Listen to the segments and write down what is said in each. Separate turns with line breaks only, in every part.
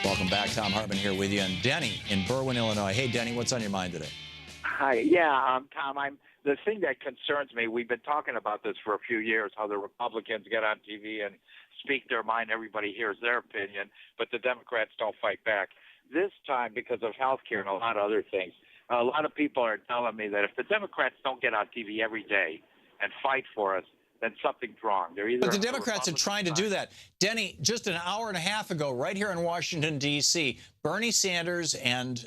Welcome back. Thom Hartmann here with you, and Denny in Berwyn, Illinois. Hey, Denny, what's on your mind today?
Hi. Yeah, Tom, the thing that concerns me, we've been talking about this for a few years, how the Republicans get on TV and speak their mind. Everybody hears their opinion, but the Democrats don't fight back. This time, because of health care and a lot of other things, a lot of people are telling me that if the Democrats don't get on TV every day and fight for us, then something's wrong. They're either
But the Democrats are trying to do that. Denny, just an hour and a half ago, right here in Washington, D.C., Bernie Sanders and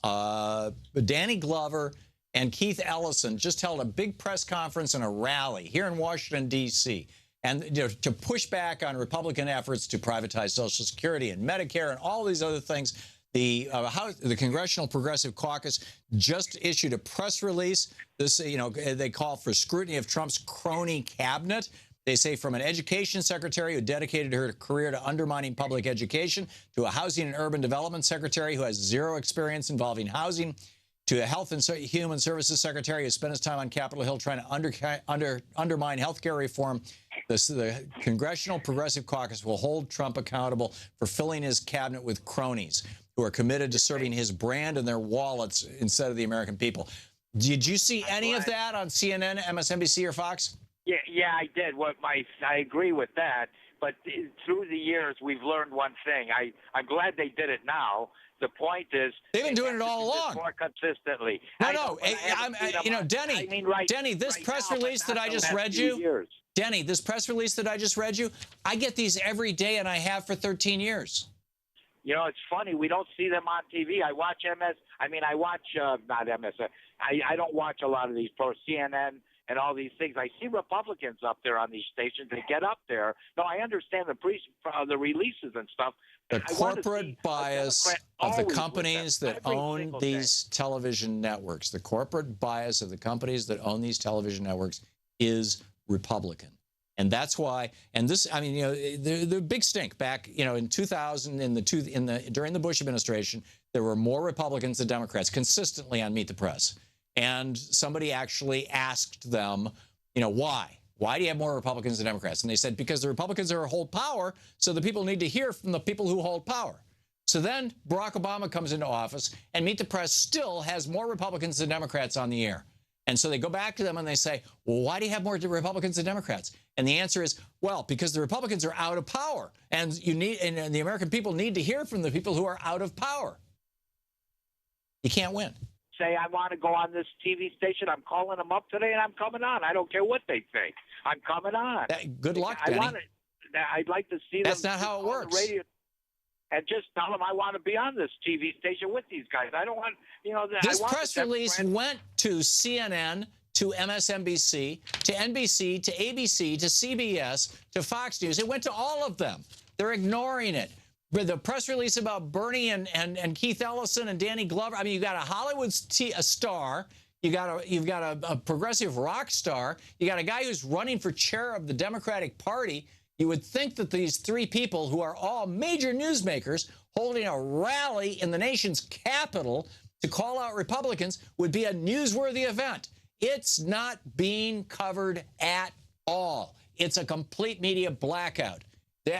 Danny Glover and Keith Ellison just held a big press conference and a rally here in Washington, D.C., and to push back on Republican efforts to privatize Social Security and Medicare and all these other things. The Congressional Progressive Caucus just issued a press release. This, they call for scrutiny of Trump's crony cabinet. They say from an education secretary who dedicated her career to undermining public education, to a housing and urban development secretary who has zero experience involving housing, to a health and human services secretary who spent his time on Capitol Hill trying to undermine health care reform. The Congressional Progressive Caucus will hold Trump accountable for filling his cabinet with cronies who are committed to serving his brand and their wallets instead of the American people. Did you see any of that on CNN, MSNBC, or Fox?
Yeah, I did. I agree with that. But through the years, we've learned one thing. I'm glad they did it now. The point is,
they've been doing it all along.
More consistently.
Denny, this press release that I just read you, Denny, this press release that I just read you, I get these every day, and I have for 13 years.
It's funny. We don't see them on TV. I watch not MS. I don't watch a lot of these CNN and all these things. I see Republicans up there on these stations. They get up there. No, I understand the releases and stuff.
The corporate bias of the companies that own these television networks, the corporate bias of the companies that own these television networks is Republican. And that's why, and this, the big stink back, in 2000, during the Bush administration, there were more Republicans than Democrats consistently on Meet the Press. And somebody actually asked them, why? Why do you have more Republicans than Democrats? And they said, because the Republicans hold power, so the people need to hear from the people who hold power. So then Barack Obama comes into office, and Meet the Press still has more Republicans than Democrats on the air. And so they go back to them and they say, well, why do you have more Republicans than Democrats? And the answer is, well, because the Republicans are out of power. And and the American people need to hear from the people who are out of power. You can't win.
Say, I want to go on this TV station. I'm calling them up today, and I'm coming on. I don't care what they think. I'm coming on.
Good luck, Denny.
I'd like to see them.
That's not how it works.
Radio and just tell them I want to be on this TV station with these guys. I don't want,
This press release went to CNN, to MSNBC, to NBC, to ABC, to CBS, to Fox News. It went to all of them. They're ignoring it. But the press release about Bernie and Keith Ellison and Danny Glover, you got a Hollywood star, you've got a progressive rock star, you got a guy who's running for chair of the Democratic Party. You would think that these three people, who are all major newsmakers, holding a rally in the nation's capital to call out Republicans, would be a newsworthy event. It's not being covered at all. It's a complete media blackout.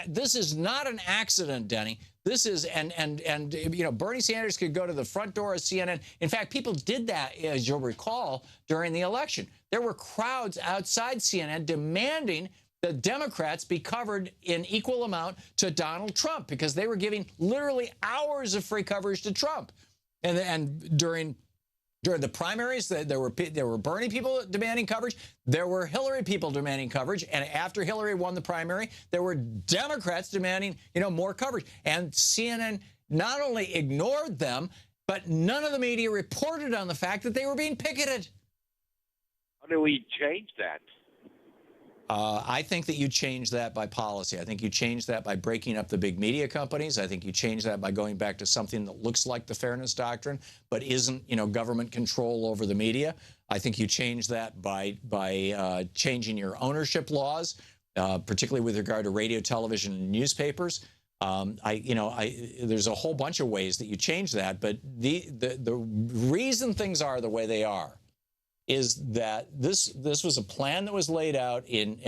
This is not an accident, Denny. This is, Bernie Sanders could go to the front door of CNN. In fact, people did that, as you'll recall, during the election. There were crowds outside CNN demanding that Democrats be covered in equal amount to Donald Trump, because they were giving literally hours of free coverage to Trump. And during the primaries, there were Bernie people demanding coverage. There were Hillary people demanding coverage. And after Hillary won the primary, there were Democrats demanding, more coverage. And CNN not only ignored them, but none of the media reported on the fact that they were being picketed.
How do we change that?
I think that you change that by policy. I think you change that by breaking up the big media companies. I think you change that by going back to something that looks like the Fairness Doctrine, but isn't, government control over the media. I think you change that by changing your ownership laws, particularly with regard to radio, television, and newspapers. There's a whole bunch of ways that you change that, but the reason things are the way they are is that this was a plan that was laid out in,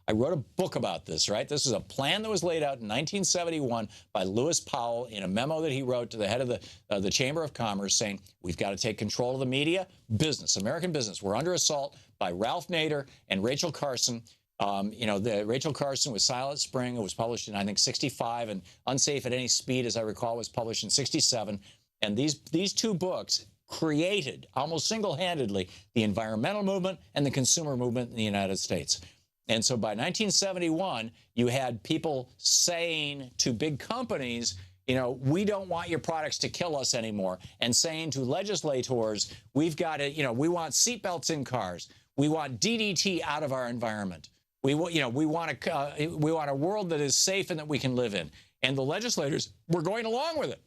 I wrote a book about this, right? This is a plan that was laid out in 1971 by Lewis Powell in a memo that he wrote to the head of the Chamber of Commerce saying, we've got to take control of the media, business, American business. We're under assault by Ralph Nader and Rachel Carson. Rachel Carson was Silent Spring. It was published in, I think, 65, and Unsafe at Any Speed, as I recall, was published in 67. And these two books created, almost single-handedly, the environmental movement and the consumer movement in the United States. And so by 1971, you had people saying to big companies, we don't want your products to kill us anymore, and saying to legislators, we've got to, we want seatbelts in cars. We want DDT out of our environment. We want a world that is safe and that we can live in. And the legislators were going along with it.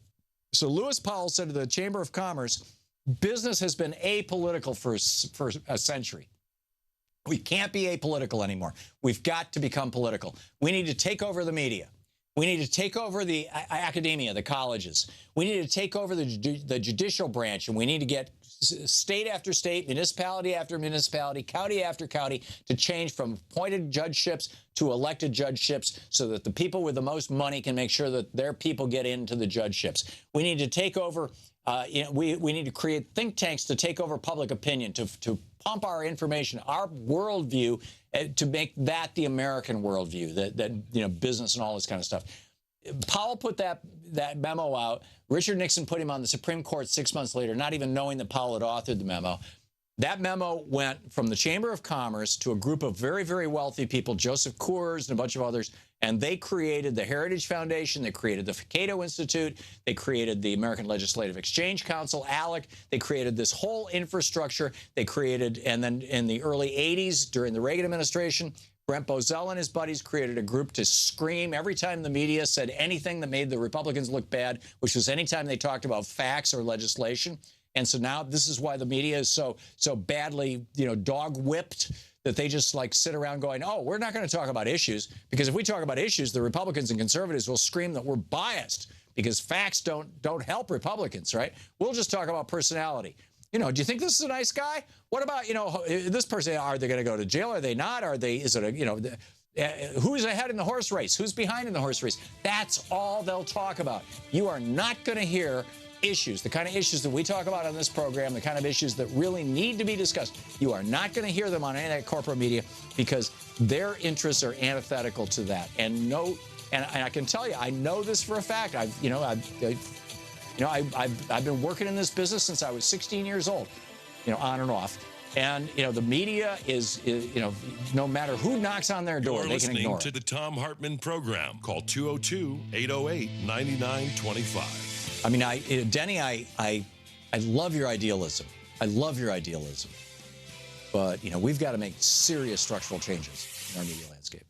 So Lewis Powell said to the Chamber of Commerce, business has been apolitical for a century. We can't be apolitical anymore. We've got to become political. We need to take over the media. We need to take over the academia, the colleges. We need to take over the judicial branch, and we need to get state after state, municipality after municipality, county after county to change from appointed judgeships to elected judgeships so that the people with the most money can make sure that their people get into the judgeships. We need to take over, we need to create think tanks to take over public opinion, to pump our information, our worldview, to make that the American worldview, that business and all this kind of stuff. Powell put that memo out. Richard Nixon put him on the Supreme Court 6 months later, not even knowing that Powell had authored the memo. That memo went from the Chamber of Commerce to a group of very, very wealthy people, Joseph Coors and a bunch of others, and they created the Heritage Foundation. They created the Cato Institute. They created the American Legislative Exchange Council, ALEC. They created this whole infrastructure. They created, and then in the early 80s, during the Reagan administration, Brent Bozell and his buddies created a group to scream every time the media said anything that made the Republicans look bad, which was anytime they talked about facts or legislation. And so now this is why the media is so badly, dog whipped, that they just sit around going, oh, we're not going to talk about issues, because if we talk about issues, the Republicans and conservatives will scream that we're biased because facts don't help Republicans, right? We'll just talk about personality. Do you think this is a nice guy? What about, this person? Are they going to go to jail? Are they not? Who's ahead in the horse race? Who's behind in the horse race? That's all they'll talk about. You are not going to hear issues, the kind of issues that we talk about on this program, the kind of issues that really need to be discussed. You are not going to hear them on any of that corporate media because their interests are antithetical to that. And I can tell you, I know this for a fact. I've been working in this business since I was 16 years old, on and off. And, the media is, no matter who knocks on their door, they can ignore it.
You're listening to the Thom Hartmann program. Call 202-808-9925.
I mean, Denny, I love your idealism. I love your idealism. But, we've got to make serious structural changes in our media landscape.